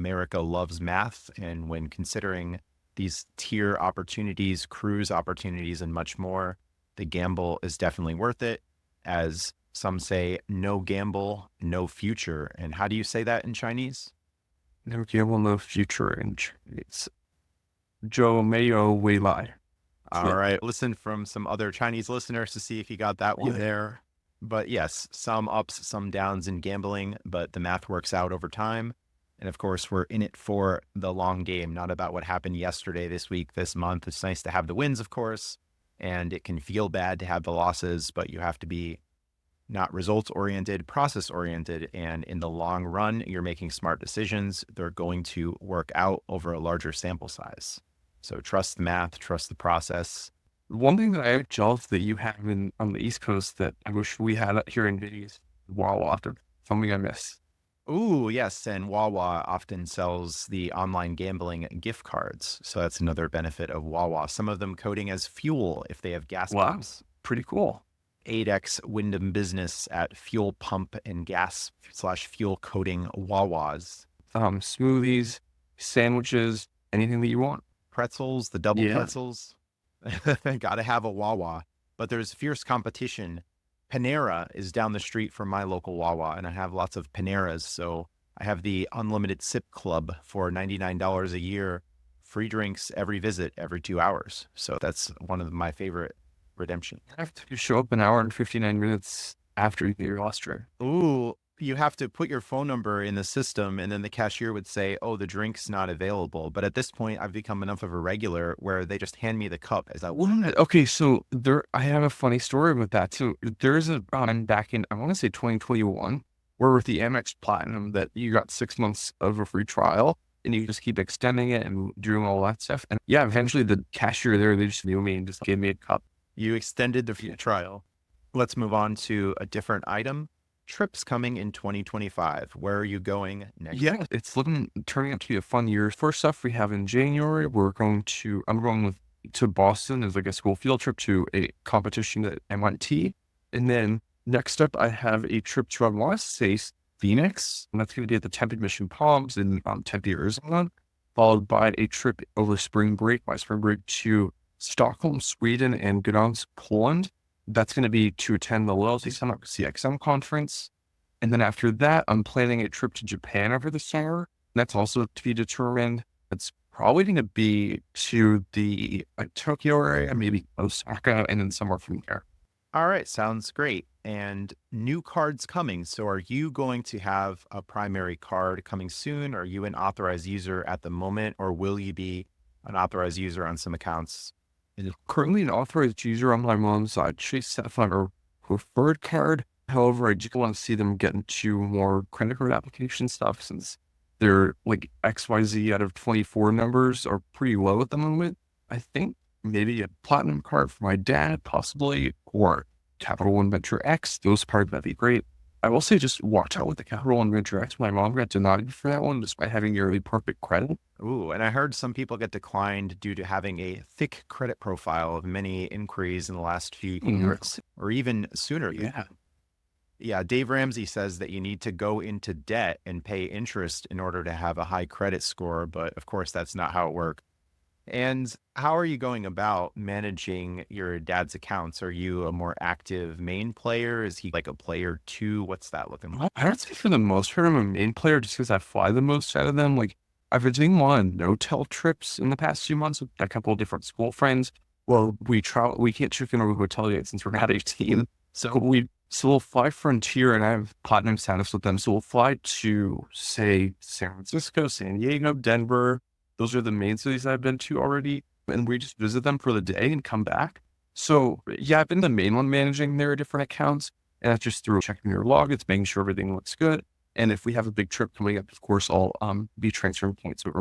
America loves math. And when considering these tier opportunities, cruise opportunities, and much more, the gamble is definitely worth it. As some say, no gamble, no future. And how do you say that in Chinese? No gamble, no future. And it's Joe Mayo Wei Lai. All right. Listen from some other Chinese listeners to see if you got that one Yeah. there. But yes, some ups, some downs in gambling, but the math works out over time. And of course, we're in it for the long game, not about what happened yesterday, this week, this month. It's nice to have the wins, of course, and it can feel bad to have the losses, but you have to be not results oriented, process oriented. And in the long run, you're making smart decisions. They're going to work out over a larger sample size. So trust the math, trust the process. One thing that I am jealous that you have on the East Coast that I wish we had here in Vegas, Wawa, something I miss. Ooh, yes. And Wawa often sells the online gambling gift cards. So that's another benefit of Wawa. Some of them coding as fuel if they have gas Wow, pumps. pretty cool. 8x Wyndham Business at fuel pump and gas/fuel coating Wawas. Smoothies, sandwiches, anything that you want. Pretzels, the double Yeah. pretzels. Gotta have a Wawa. But there's fierce competition. Panera is down the street from my local Wawa, and I have lots of Paneras. So I have the unlimited sip club for $99 a year, free drinks every visit every 2 hours. So that's one of my favorite redemption. I have to show up an hour and 59 minutes after you get your last drink. Ooh, you have to put your phone number in the system, and then the cashier would say, oh, the drink's not available. But at this point, I've become enough of a regular where they just hand me the cup as I What? Okay, so I have a funny story with that too. There's a back in, I want to say 2021, where with the Amex Platinum that you got 6 months of a free trial and you just keep extending it and doing all that stuff. And yeah, eventually the cashier there, they just knew me and just gave me a cup. You extended the free trial. Let's move on to a different item. Trips coming in 2025. Where are you going next? Yeah, it's turning out to be a fun year. First off, we have in January, I'm going to Boston as like a school field trip to a competition at MIT. And then next up, I have a trip to, I want to say Phoenix, and that's going to be at the Tempe Mission Palms in Tempe, Arizona, followed by a trip over my spring break to Stockholm, Sweden, and Gdansk, Poland. That's going to be to attend the Loyalty Summit CXM conference. And then after that, I'm planning a trip to Japan over the summer. That's also to be determined. It's probably going to be to the Tokyo area, maybe Osaka, and then somewhere from there. All right, sounds great. And new cards coming. So are you going to have a primary card coming soon? Are you an authorized user at the moment, or will you be an authorized user on some accounts? Currently an authorized user on my mom's side. She's set on her preferred card. However, I do want to see them get into more credit card application stuff since they're like XYZ out of 24 numbers are pretty low at the moment. I think maybe a platinum card for my dad, possibly, or Capital One Venture X. Those cards, that'd be great. I will say just watch out with the Capital One Venture X. My mom got denied for that one despite having nearly perfect credit. Ooh, and I heard some people get declined due to having a thick credit profile of many inquiries in the last few years, or even sooner. Yeah. Yeah, Dave Ramsey says that you need to go into debt and pay interest in order to have a high credit score, but of course that's not how it works. And how are you going about managing your dad's accounts? Are you a more active main player? Is he like a player too? What's that looking like? I don't say for the most part I'm a main player just because I fly the most out of them. Like I've been doing a lot of no-tell trips in the past few months with a couple of different school friends. Well, we can't check in over hotel yet since we're not 18. So we'll fly Frontier and I have platinum status with them. So we'll fly to, say, San Francisco, San Diego, Denver. Those are the main cities I've been to already. And we just visit them for the day and come back. So yeah, I've been the main one managing their different accounts. And that's just through checking their log. It's making sure everything looks good. And if we have a big trip coming up, of course, I'll be transferring points over